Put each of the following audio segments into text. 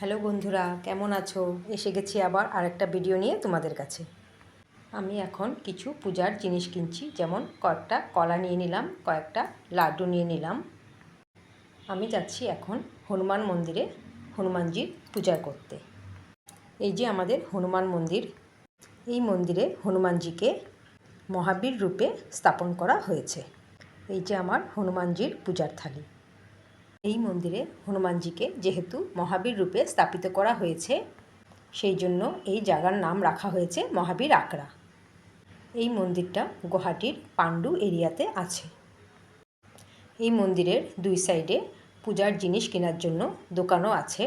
Hello বন্ধুরা, কেমন আছো? এসে গেছি আবার আরেকটা ভিডিও নিয়ে তোমাদের কাছে। আমি এখন কিছু পূজার জিনিস কিনছি, যেমন কয়েকটা কলা নিয়ে নিলাম, কয়েকটা লাড্ডু নিয়ে নিলাম। আমি যাচ্ছি এখন হনুমান মন্দিরে হনুমানজির পূজা করতে। এই যে আমাদের হনুমান মন্দির, এই মন্দিরে হনুমানজিকে মহাবীর রূপে স্থাপন করা হয়েছে। এই যে আমার হনুমানজির পূজার থালি। এই মন্দিরে হনুমানজিকে যেহেতু মহাবীর রূপে স্থাপিত করা হয়েছে, সেই জন্য এই জায়গার নাম রাখা হয়েছে মহাবীর আখড়া। এই মন্দিরটা গুয়াহাটির পাণ্ডু এরিয়াতে আছে। এই মন্দিরের দুই সাইডে পূজার জিনিস কেনার জন্য দোকানও আছে।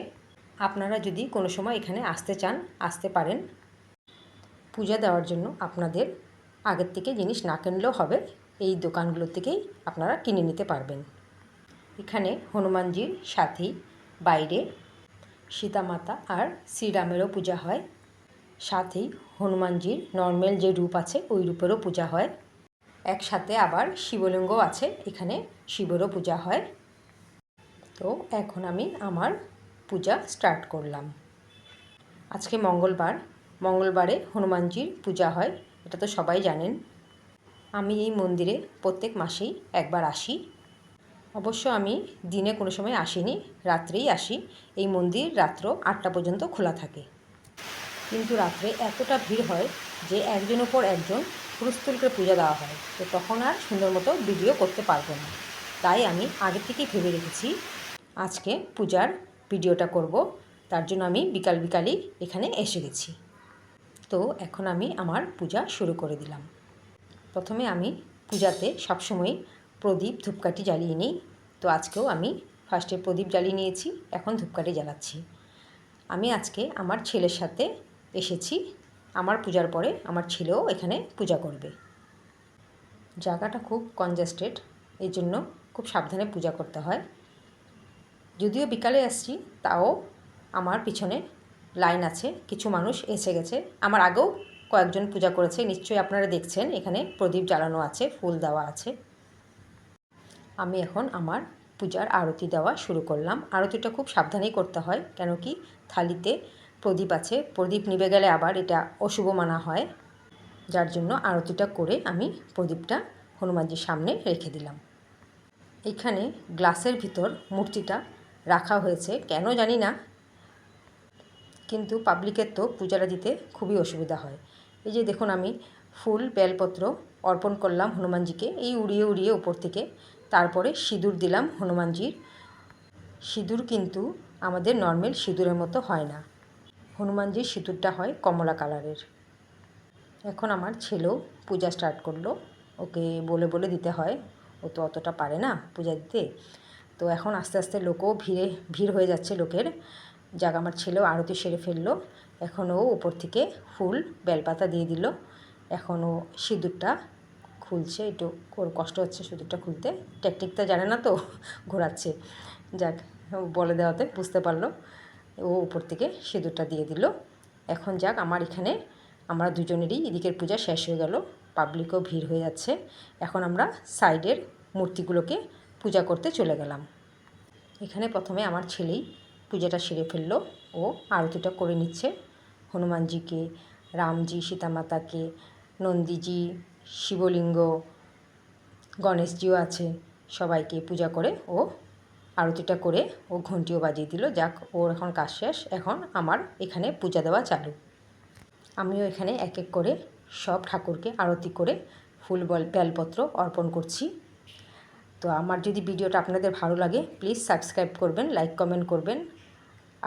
আপনারা যদি কোনো সময় এখানে আসতে চান, আসতে পারেন। পূজা দেওয়ার জন্য আপনাদের আগের থেকে জিনিস না কিনলেও হবে, এই দোকানগুলো থেকেই আপনারা কিনে নিতে পারবেন। এখানে হনুমানজির সাথেই বাইরে সীতামাতা আর শ্রীরামেরও পূজা হয়। সাথেই হনুমানজির নর্মাল যে রূপ আছে ওই রূপেরও পূজা হয়। একসাথে আবার শিবলিঙ্গ আছে, এখানে শিবেরও পূজা হয়। তো এখন আমি আমার পূজা স্টার্ট করলাম। আজকে মঙ্গলবারে হনুমানজির পূজা হয়, এটা তো সবাই জানেন। আমি এই মন্দিরে প্রত্যেক মাসেই একবার আসি। অবশ্য আমি দিনে কোনো সময় আসিনি, রাত্রেই আসি। এই মন্দির রাত্র 8টা পর্যন্ত খোলা থাকে। কিন্তু রাত্রে এতটা ভিড় হয় যে একজনের পর একজন হুলস্থুল করে পূজা দেওয়া হয়, তো তখন আর সুন্দর মতো ভিডিও করতে পারবো না। তাই আমি আগে থেকেই ভেবে রেখেছি আজকে পূজার ভিডিওটা করব, তার জন্য আমি বিকালই এখানে এসে গেছি। তো এখন আমি আমার পূজা শুরু করে দিলাম। প্রথমে আমি পূজাতে সবসময় প্রদীপ ধূপকাঠি জ্বালিয়ে নিই। তো আজকেও আমি ফার্স্টে প্রদীপ জ্বালিয়ে নিয়েছি, এখন ধূপকাঠি জ্বালাচ্ছি। আমি আজকে আমার ছেলের সাথে এসেছি। আমার পূজার পরে আমার ছেলেও এখানে পূজা করবে। জায়গাটা খুব কনজেস্টেড, এই জন্য খুব সাবধানে পূজা করতে হয়। যদিও বিকালে আসছি, তাও আমার পিছনে লাইন আছে, কিছু মানুষ এসে গেছে। আমার আগেও কয়েকজন পূজা করেছে, নিশ্চয়ই আপনারা দেখছেন এখানে প্রদীপ জ্বালানো আছে, ফুল দেওয়া আছে। আমি এখন আমার পূজার আরতি দেওয়া শুরু করলাম। আরতিটা খুব সাবধানেই করতে হয়, কেন কি থালিতে প্রদীপ আছে, প্রদীপ নিভে গেলে আবার এটা অশুভ মানা হয়। যার জন্য আরতিটা করে আমি প্রদীপটা হনুমানজির সামনে রেখে দিলাম। এখানে গ্লাসের ভিতর মূর্তিটা রাখা হয়েছে, কেন জানি না, কিন্তু পাবলিকের তো পূজাটা দিতে খুবই অসুবিধা হয়। এই যে দেখুন, আমি ফুল বেলপত্র অর্পণ করলাম হনুমানজিকে, এই উড়িয়ে উপর থেকে। তারপরে সিঁদুর দিলাম হনুমানজির। সিঁদুর কিন্তু আমাদের নর্মাল সিঁদুরের মতো হয় না, হনুমানজির সিঁদুরটা হয় কমলা কালারের। এখন আমার ছেলেও পূজা স্টার্ট করলো, ওকে বলে দিতে হয়, ও তো অতটা পারে না পূজা দিতে। তো এখন আস্তে আস্তে লোকও ভিড় হয়ে যাচ্ছে লোকের। যাক, আমার ছেলেও আরতি সেরে ফেললো। এখন ও উপর থেকে ফুল বেলপাতা দিয়ে দিল। এখন ও সিঁদুরটা খুলছে, একটু কষ্ট হচ্ছে সিঁদুরটা খুলতে, টেকনিকটা জানে না তো ঘোরাচ্ছে। যাক, বলে দেওয়াতে বুঝতে পারলো। ও উপর থেকে সিঁদুরটা দিয়ে দিল। এখন যাক, আমার এখানে আমরা দুজনেরই এদিকের পূজা শেষ হয়ে গেল, পাবলিকও ভিড় হয়ে যাচ্ছে। এখন আমরা সাইডের মূর্তিগুলোকে পূজা করতে চলে গেলাম। এখানে প্রথমে আমার ছেলেই পূজাটা সেরে ফেললো, ও আরতিটা করে নিচ্ছে। হনুমানজিকে, রামজি, সীতামাতাকে, নন্দীজি, শিবলিঙ্গ, গণেশজিও আছে, সবাইকে পূজা করে ও আরতিটা করে ও ঘণ্টিও বাজিয়ে দিল। যাক, ওর এখন কাজ শেষ, এখন আমার এখানে পূজা দেওয়া চালু। আমিও এখানে এক এক করে সব ঠাকুরকে আরতি করে ফুল বেলপত্র অর্পণ করছি। তো আমার যদি ভিডিওটা আপনাদের ভালো লাগে, প্লিজ সাবস্ক্রাইব করবেন, লাইক কমেন্ট করবেন।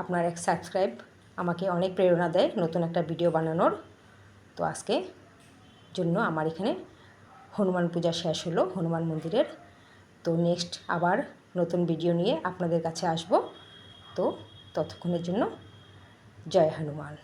আপনার এক সাবস্ক্রাইব আমাকে অনেক প্রেরণা দেয় নতুন একটা ভিডিও বানানোর। তো আজকে জন্য আমার এখানে হনুমান পূজা শেষ হলো হনুমান মন্দিরের। তো নেক্সট আবার নতুন ভিডিও নিয়ে আপনাদের কাছে আসব। তো ততক্ষণের জন্য জয় হনুমান।